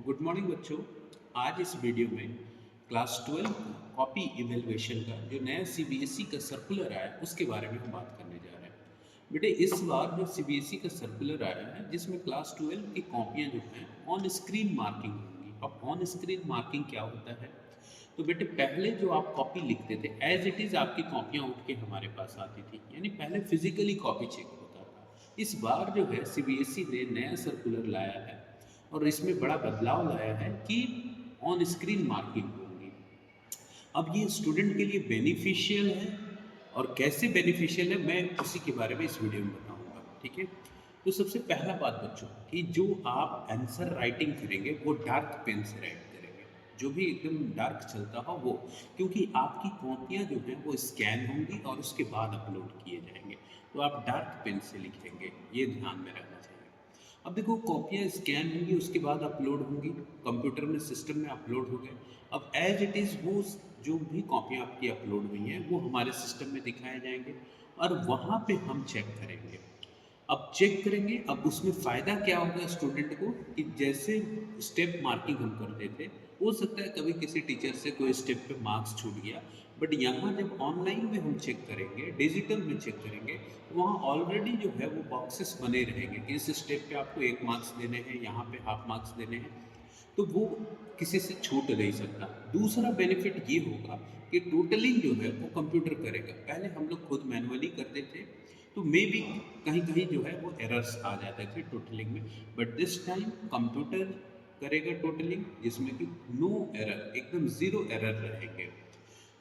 Good morning बच्चों। आज इस वीडियो में क्लास 12 का कॉपी इवेलुएशन का जो नया सीबीएसई का सर्कुलर आया है उसके बारे में हम बात करने जा रहे हैं। बेटे इस बार जो सीबीएसई का सर्कुलर आया है जिसमें क्लास 12 की कॉपियां जो हैं ऑन स्क्रीन मार्किंग होंगी। अब ऑन स्क्रीन मार्किंग क्या होता है? तो बेटे पहले जो आप कॉपी लिखते थे एज इट इज़ आपकी कॉपियाँ उठ के हमारे पास आती थी, यानी पहले फिजिकली कॉपी चेक होता था। इस बार जो है सीबीएसई ने नया सर्कुलर लाया है और इसमें बड़ा बदलाव लाया है कि ऑन स्क्रीन मार्किंग होगी। अब ये स्टूडेंट के लिए बेनिफिशियल है और कैसे बेनिफिशियल है मैं उसी के बारे में इस वीडियो में बताऊंगा। ठीक है, तो सबसे पहला बात बच्चों कि जो आप आंसर राइटिंग करेंगे वो डार्क पेन से राइट करेंगे, जो भी एकदम डार्क चलता हो वो, क्योंकि आपकी कॉपियाँ जो हैं वो स्कैन होंगी और उसके बाद अपलोड किए जाएंगे। तो आप डार्क पेन से लिखेंगे, ये ध्यान में रखना चाहिए। अब देखो कॉपियाँ स्कैन होंगी उसके बाद अपलोड होंगी, कंप्यूटर में सिस्टम में अपलोड हो गए। अब एज इट इज़ वो जो भी कॉपियाँ आपकी अपलोड हुई हैं वो हमारे सिस्टम में दिखाए जाएंगे और वहाँ पे हम चेक करेंगे। अब चेक करेंगे, अब उसमें फ़ायदा क्या होगा स्टूडेंट को कि जैसे स्टेप मार्किंग हम करते थे, हो सकता है कभी किसी टीचर से कोई स्टेप पे मार्क्स छूट गया, बट यहाँ जब ऑनलाइन में हम चेक करेंगे, डिजिटल में चेक करेंगे, तो वहाँ ऑलरेडी जो है वो बॉक्सेस बने रहेंगे कि इस स्टेप पे आपको 1 मार्क्स देने हैं, यहाँ पे हाफ मार्क्स देने हैं। तो वो किसी से छूट नहीं सकता। दूसरा बेनिफिट ये होगा कि टोटलिंग जो है वो कंप्यूटर करेगा। पहले हम लोग खुद मैनुअली करते थे, तो मे बी कहीं कहीं जो है वो एरर्स आ जाते थे टोटलिंग में, बट दिस टाइम कंप्यूटर करेगा टोटलिंग जिसमें कि नो एरर, एकदम ज़ीरो एरर रहेंगे।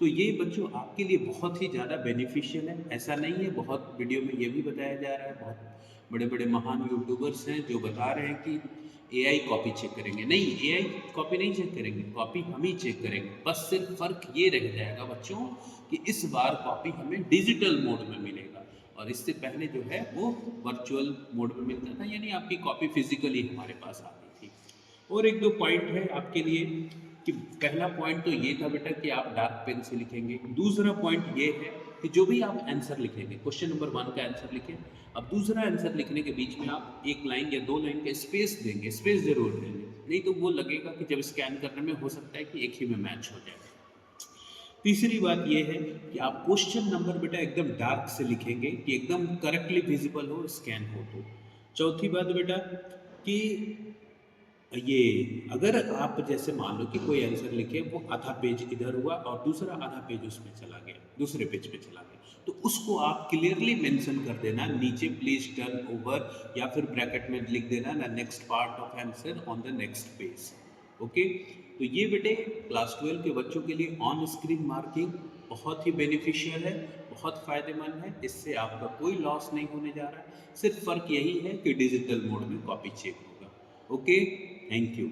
तो ये बच्चों आपके लिए बहुत ही ज़्यादा बेनिफिशियल है। ऐसा नहीं है, बहुत वीडियो में ये भी बताया जा रहा है, बहुत बड़े बड़े महान यूट्यूबर्स हैं जो बता रहे हैं कि एआई कॉपी चेक करेंगे। नहीं, एआई कॉपी नहीं चेक करेंगे, कॉपी हम ही चेक करेंगे। बस सिर्फ फ़र्क ये रह जाएगा बच्चों कि इस बार कॉपी हमें डिजिटल मोड में मिलेगा और इससे पहले जो है वो वर्चुअल मोड में मिलता था, यानी आपकी कॉपी फिजिकली हमारे पास आती थी। और एक दो पॉइंट है आपके लिए कि पहला पॉइंट तो ये था बेटा कि आप डार्क पेन से लिखेंगे। दूसरा पॉइंट ये है कि जो भी आप आंसर लिखेंगे, क्वेश्चन नंबर 1 का आंसर लिखें, अब दूसरा आंसर लिखने के बीच में आप एक लाइन या 2 लाइन का स्पेस देंगे, स्पेस जरूर देंगे, नहीं तो वो लगेगा कि जब स्कैन करने में हो सकता है कि एक ही में मैच हो जाए। तीसरी बात ये है कि आप क्वेश्चन नंबर बेटा एकदम डार्क से लिखेंगे कि एकदम करेक्टली विजिबल हो, स्कैन हो। तो चौथी बात बेटा कि ये अगर आप जैसे मान लो कि कोई आंसर लिखे, वो आधा पेज इधर हुआ और दूसरा आधा पेज उसमें चला गया, दूसरे पेज पे चला गया, तो उसको आप क्लियरली मेंशन कर देना नीचे, प्लीज टर्न ओवर, या फिर ब्रैकेट में लिख देना ना next part of answer on the next page. Okay, तो ये बेटे क्लास 12 के बच्चों के लिए ऑन स्क्रीन मार्किंग बहुत ही बेनिफिशियल है, बहुत फ़ायदेमंद है। इससे आपका कोई लॉस नहीं होने जा रहा है, सिर्फ फ़र्क यही है कि डिजिटल मोड में कॉपी चेक होगा। Okay, thank you.